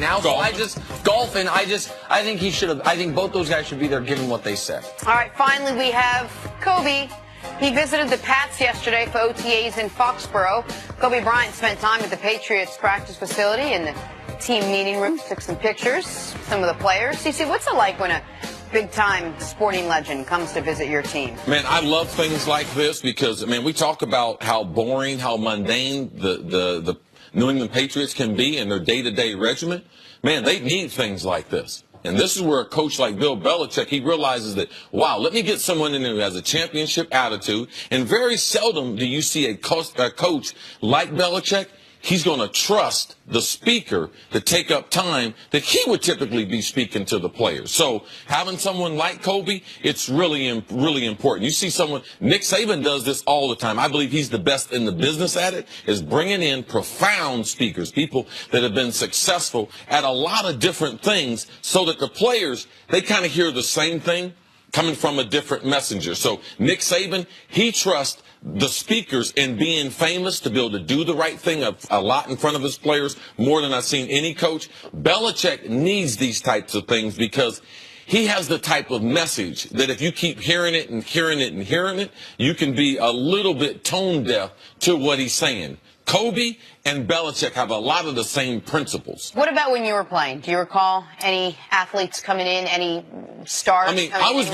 Now, so I think both those guys should be there given what they said. All right, finally we have Kobe. He visited the Pats yesterday for OTAs in Foxborough. Kobe Bryant spent time at the Patriots practice facility in the team meeting room, took some pictures, some of the players. CC, what's it like when a big-time sporting legend comes to visit your team? Man, I love things like this because, we talk about how boring, how mundane the New England Patriots can be in their day-to-day regimen. Man, they need things like this. And this is where a coach like Bill Belichick, he realizes that, wow, let me get someone in there who has a championship attitude. And very seldom do you see a coach like Belichick. He's going to trust the speaker to take up time that he would typically be speaking to the players. So having someone like Kobe, it's really important. You see someone, Nick Saban does this all the time. I believe he's the best in the business at it, is bringing in profound speakers, people that have been successful at a lot of different things so that the players, they kind of hear the same thing coming from a different messenger. So Nick Saban, he trusts the speakers in being famous to be able to do the right thing a lot in front of his players, more than I've seen any coach. Belichick needs these types of things because he has the type of message that if you keep hearing it and hearing it and hearing it, you can be a little bit tone deaf to what he's saying. Kobe and Belichick have a lot of the same principles. What about when you were playing? Do you recall any athletes coming in, any stars coming in, I was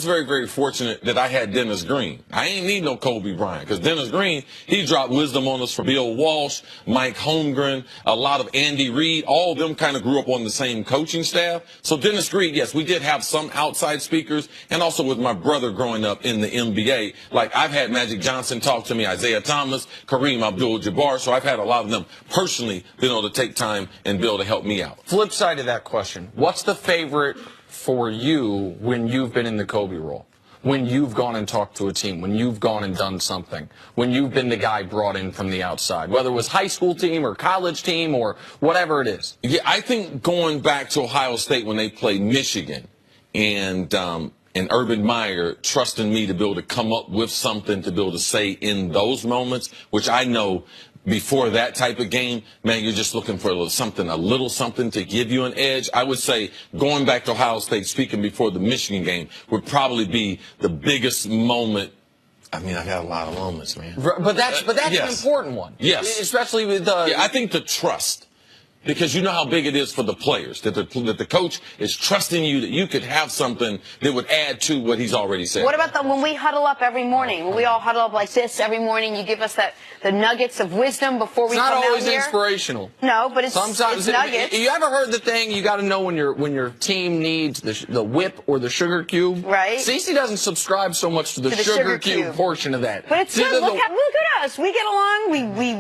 very, very fortunate that I had Dennis Green. I ain't need no Kobe Bryant because Dennis Green, he dropped wisdom on us from Bill Walsh, Mike Holmgren, a lot of Andy Reid. All of them kind of grew up on the same coaching staff. So Dennis Green, yes, we did have some outside speakers, and also with my brother growing up in the NBA. Like I've had Magic Johnson talk to me, Isaiah Thomas, Kareem Abdul-Jabbar. So I've had a lot of them personally been able to take time and be able to help me out. Flip side of that question, what's the favorite for you when you've been in the Kobe role? When you've gone and talked to a team, when you've gone and done something, when you've been the guy brought in from the outside, whether it was high school team or college team or whatever it is? Yeah, I think going back to Ohio State when they played Michigan and Urban Meyer trusting me to be able to come up with something to be able to say in those moments, which I know before that type of game, man, you're just looking for a little something to give you an edge. I would say going back to Ohio State, speaking before the Michigan game, would probably be the biggest moment. I got a lot of moments, man. But that's yes. an important one. Yes. Especially with the... Yeah, I think the trust. Because you know how big it is for the players, that the coach is trusting you that you could have something that would add to what he's already said. What about when we huddle up every morning? When we all huddle up like this every morning, you give us the nuggets of wisdom before we come out here? It's not always inspirational. No, but it's nuggets. You ever heard the thing, you got to know when your team needs the whip or the sugar cube? Right. Cece doesn't subscribe so much to the sugar cube portion of that. But it's good. Look at us. We get along.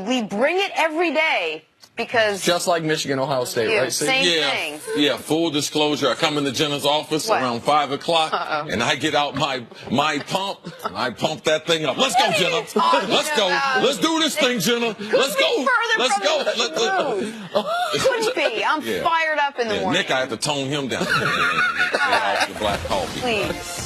We bring it every day. Because just like Michigan, Ohio State, right? Same thing. Yeah, full disclosure. I come into Jenna's office around 5 o'clock, and I get out my pump, and I pump that thing up. Let's go, Jenna. Let's go. Let's do this thing, Jenna. Let's go. Let's go. Couldn't be. I'm fired up in the morning. Nick, I have to tone him down. Get off the black coffee. Please.